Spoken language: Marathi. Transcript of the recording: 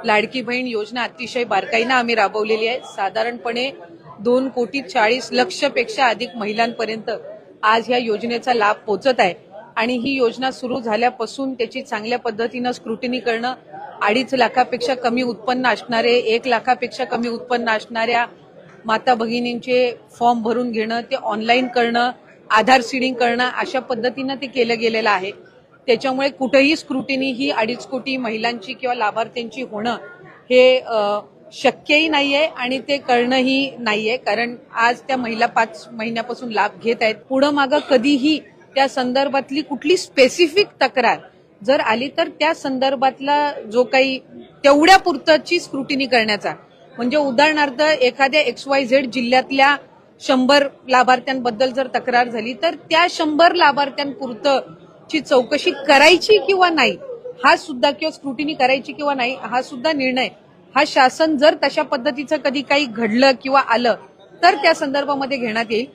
लाडकी बहीण योजना अतिशय बारकाईने आम्ही राबवलेली आहे। साधारणपणे 2,40,00,00,000 पेक्षा अधिक महिलांपर्यंत आज या योजनेचा लाभ पोहोचत आहे आणि ही योजना सुरू झाल्यापासून त्याची चांगल्या पद्धतीने स्क्रुटिनी करणं, 2.5 लाखापेक्षा कमी उत्पन्न असणारे, 1 लाखापेक्षा कमी उत्पन्न असणाऱ्या माता भगिनींचे फॉर्म भरून घेणं, ते ऑनलाईन करणं, आधार सीडिंग करणं, अशा पद्धतीने ते केलं गेलेलं आहे। त्याच्यामुळे कुठेही स्क्रुटिनी ही 2.5 कोटी महिलांची किंवा लाभार्थ्यांची होणं हे शक्यही नाहीये आणि ते करणंही नाहीये, कारण आज त्या महिला 5 महिन्यापासून लाभ घेत आहेत। पुढं मागं कधीही त्या संदर्भातली कुठली स्पेसिफिक तक्रार जर आली तर त्या संदर्भातला जो काही तेवढ्या पुरतची स्क्रुटिनी करण्याचा, म्हणजे उदाहरणार्थ एखाद्या XYZ जिल्ह्यातल्या 100 लाभार्थ्यांबद्दल जर तक्रार झाली तर त्या 100 लाभार्थ्यांपुरतची चौकशी करायची किंवा नाही हा सुद्धा, किंवा स्क्रुटिनी करायची किंवा नाही हा सुद्धा निर्णय हा शासन जर तशा पद्धतीचं कधी काही घडलं किंवा आलं तर त्या संदर्भामध्ये घेण्यात येईल।